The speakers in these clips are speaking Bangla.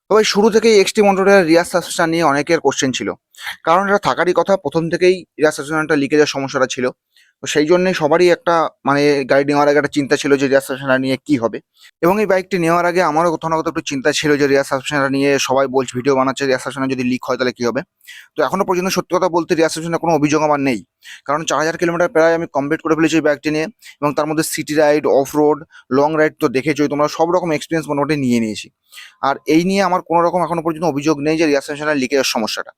তবে শুরু থেকেই এক্সটি মোটরের রিয়ার সাসপেনশন নিয়ে অনেকের কোশ্চেন ছিল, কারণ এটা থাকারই কথা। প্রথম থেকেই রিয়ার সাসপেনশনটা লিকেজের সমস্যাটা ছিল। তো সেই জন্যই সবারই একটা মানে গাড়ি নেওয়ার আগে একটা চিন্তা ছিল যে রিয়ার সাসপেনশনটা নিয়ে কি হবে। এবং এই বাইকটি নেওয়ার আগে আমারও কোথাও না কোথাও একটু চিন্তা ছিল যে রিয়ার সাসপেনশনটা নিয়ে সবাই বলছে, ভিডিও বানাচ্ছে, রিয়ার সাসপেনশন যদি লিক হয় তাহলে কি হবে। তো এখনো পর্যন্ত সত্যি কথা বলতে রিয়ার সাসপেনশনের কোনো অভিযোগ আমার নেই, কারণ 4,000 কিলোমিটার প্রায় আমি কমপ্লিট করে ফেলেছি এই বাইকটি নিয়ে। এবং তার মধ্যে city ride, of road, long ride তো দেখেছোই তোমরা, সব রকম এক্সপিরিয়েন্স মোটামুটি নিয়ে নিয়েছি। আর এই নিয়ে আমার কোনো রকম এখনো পর্যন্ত অভিযোগ নেই যে রিয়ার সাসপেনশনের লিকেজের সমস্যাটা।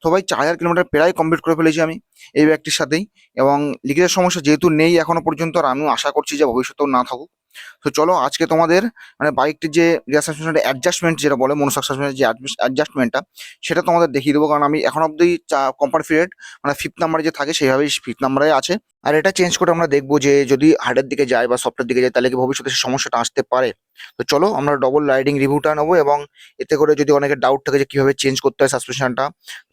তো ভাই 4,000 কিলোমিটার প্রায় কমপ্লিট করে ফেলেছি আমি এই ব্যাগটির সাথেই। এবং লিকেজের সমস্যা যেহেতু নেই এখনো পর্যন্ত, আর আমিও আশা করছি যে ভবিষ্যতেও না থাকুক। তো চলো আজকে তোমাদের মানে বাইকটির যে রিয়ার সাসপেনশনের অ্যাডজাস্টমেন্ট যেটা বলে, মনোশক সাসপেনশনের যে অ্যাডজাস্টমেন্টটা, সেটা তোমাদের দেখিয়ে দেবো। কারণ আমি এখন অব্দি কোম্পানি ফিটেড মানে ফিফথ নাম্বারে যে থাকে সেইভাবেই ফিফথ নাম্বারে আছে। আর এটা চেঞ্জ করে আমরা দেখবো যে যদি হার্ডের দিকে যায় বা সফটের দিকে যায় তাহলে কি ভবিষ্যতে সেই সমস্যাটা আসতে পারে। তো চলো আমরা ডবল রাইডিং রিভিউটা নেবো, এবং এতে করে যদি অনেকের ডাউট থাকে যে কিভাবে চেঞ্জ করতে হয় সাসপেনশনটা,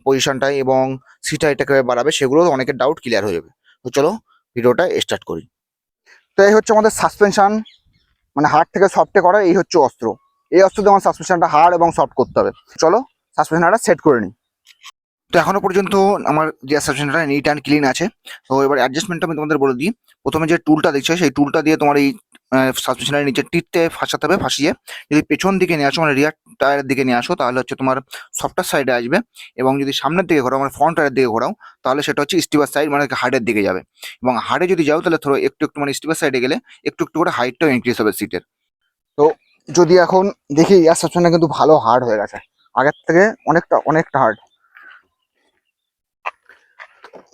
পজিশনটাই এবং সিট হাইটটা কিভাবে বাড়াবে, সেগুলো অনেকের ডাউট ক্লিয়ার হয়ে যাবে। তো চলো ভিডিওটা স্টার্ট করি। তো এই হচ্ছে আমাদের সাসপেনশন, মানে হার্ড থেকে সফটে করা এই হচ্ছে অস্ত্র। এই অস্ত্র দিয়ে আমার সাসপেনশনটা হার্ড এবং সফট করতে হবে। চলো সাসপেনশনটা সেট করে নিই। তো এখনো পর্যন্ত আমার যে সাসপেনশনটা নিট অ্যান্ড ক্লিন আছে। তো এবার অ্যাডজাস্টমেন্টটা আমি তোমাদের বলে দিই। প্রথমে যে টুলটা দেখছো সেই টুলটা দিয়ে তোমার এই সাসপেনশনের নিচে টিতে ফাঁসাতে হবে। ফাঁসিয়ে যদি পেছন দিকে নিয়ে আসো মানে রিয়ার টায়ারের দিকে নিয়ে আসো তাহলে হচ্ছে তোমার সফটার সাইডে আসবে। এবং যদি সামনের দিকে ঘোরাও মানে ফ্রন্ট টায়ারের দিকে ঘোরাও তাহলে সেটা হচ্ছে স্টিভার সাইড মানে হার্ডের দিকে যাবে। এবং হার্ডে যদি যাও তাহলে ধরো একটু একটু মানে স্টিভার সাইডে গেলে একটু একটু করে হাইটটাও ইনক্রিজ হবে সিটের। তো যদি এখন দেখি এয়ার সাসপেনশনটা কিন্তু ভালো হার্ড হয়ে গেছে, আগের থেকে অনেকটা অনেকটা হার্ড।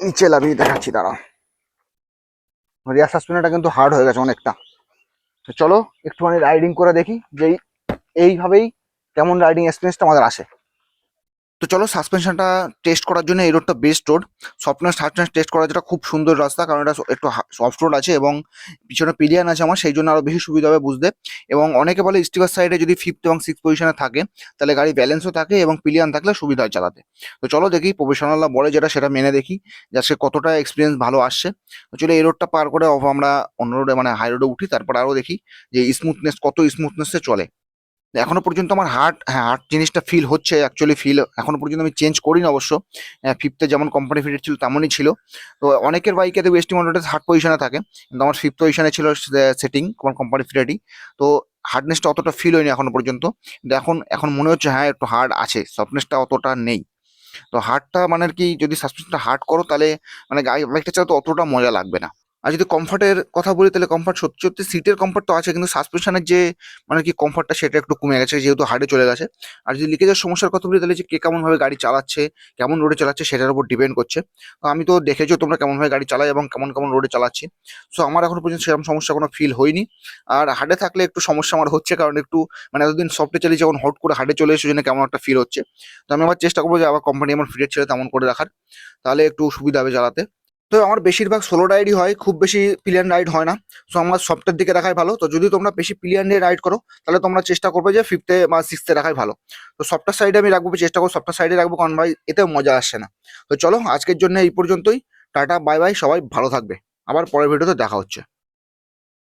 নিচে লাভিয়ে দেখাচ্ছি দাঁড়া। রিয়ার সাসপেনশনটা কিন্তু হার্ড হয়ে গেছে অনেকটা। তো চলো একটুখানি রাইডিং করে দেখি যে এইভাবেই কেমন রাইডিং এক্সপিরিয়েন্সটা আমাদের আসে। তো চলো সাসপেনশনটা টেস্ট করার জন্য এই রোডটা best road. Softness hardness test করার যেটা খুব সুন্দর রাস্তা, কারণ এটা একটু সফট রোড আছে এবং পিছনে পিলিয়ান আছে আমার, সেই জন্য আরো বেশি সুবিধা হবে বুঝতে। এবং অনেকে বলে স্টিভার সাইডে যদি ফিফথ এবং সিক্স পজিশনে থাকে তাহলে গাড়ি ব্যালেন্সও থাকে এবং পিলিয়ান থাকলে সুবিধা হয় চালাতে। তো চলো দেখি প্রফেশনালরা বলে যেটা সেটা মেনে দেখি যে আজকে কতটা এক্সপিরিয়েন্স ভালো আসছে। তো চলো এই রোডটা পার করে আমরা অন্য রোডে মানে হাই রোডে উঠি, তারপর আরো দেখি যে স্মুথনেস কত স্মুথনেসে চলে। এখনো পর্যন্ত আমার হার্ট জিনিসটা ফিল হচ্ছে, অ্যাকচুয়ালি ফিল এখনো পর্যন্ত আমি চেঞ্জ করিনি অবশ্য। ফিফথে যেমন কোম্পানি ফিটেড ছিল তেমনই ছিল। তো অনেকের বাইকে দেখবে এসটি মডেলটা থার্ড পজিশনে থাকে, কিন্তু আমার ফিফথ পজিশনে ছিল সেটিং আমার কোম্পানি ফিটেডই। তো হার্ডনেসটা অতটা ফিল হয়নি এখনো পর্যন্ত, কিন্তু এখন এখন মনে হচ্ছে হ্যাঁ একটু হার্ড আছে, সফটনেসটা অতটা নেই। তো হার্ডটা মানে আর কি যদি সাসপেনশনটা হার্ড করো তাহলে মানে বাইকটা চালাতে অতটা মজা লাগবে না। আর যদি কমফর্টের কথা বলি তাহলে কমফর্ট সত্যি সত্যি সিটের কমফর্ট তো আছে, কিন্তু সাসপেনশনের যে মানে কি কমফর্টটা সেটা একটু কমে গেছে যেহেতু হার্ডে চলে গেছে। আর যদি লিকেজের সমস্যার কথা বলি তাহলে যে কে কেমনভাবে গাড়ি চালাচ্ছে, কেমন রোডে চালাচ্ছে সেটার উপর ডিপেন্ড করছে। তো আমি তো দেখেছো তোমরা কেমনভাবে গাড়ি চালাই এবং কেমন কেমন রোডে চালাচ্ছি। সো আমার এখনো পর্যন্ত সেরকম সমস্যা কোনো ফিল হয়নি। আর হার্ডে থাকলে একটু সমস্যা আমার হচ্ছে, কারণ একটু মানে এতদিন সফটে চালিয়ে যখন হট করে হার্ডে চলে এসে জন্য কেমন একটা ফিল হচ্ছে। তো আমি আবার চেষ্টা করবো যে আবার কোম্পানি আমার ফিটেড ছিল তেমন করে রাখার, তাহলে একটু সুবিধা হবে চালাতে। তো আমার বেশিরভাগ সোলো রাইডই হয়, খুব বেশি পিলিয়ন রাইড হয় না। সো আমার সফটের দিকে রাখাই ভালো। তো যদি তোমরা বেশি পিলিয়ন নিয়ে রাইড করো তাহলে তোমরা চেষ্টা করবে যে ফিফথে বা সিক্সথে রাখাই ভালো। তো সফটার সাইডে আমি রাখবো, চেষ্টা করবো সফটার সাইডে রাখবো, কারণ ভাই এতেও মজা আসছে না। তো চলো আজকের জন্য এই পর্যন্তই। টাটা বাই বাই, সবাই ভালো থাকবে। আবার পরের ভিডিওতে দেখা হচ্ছে।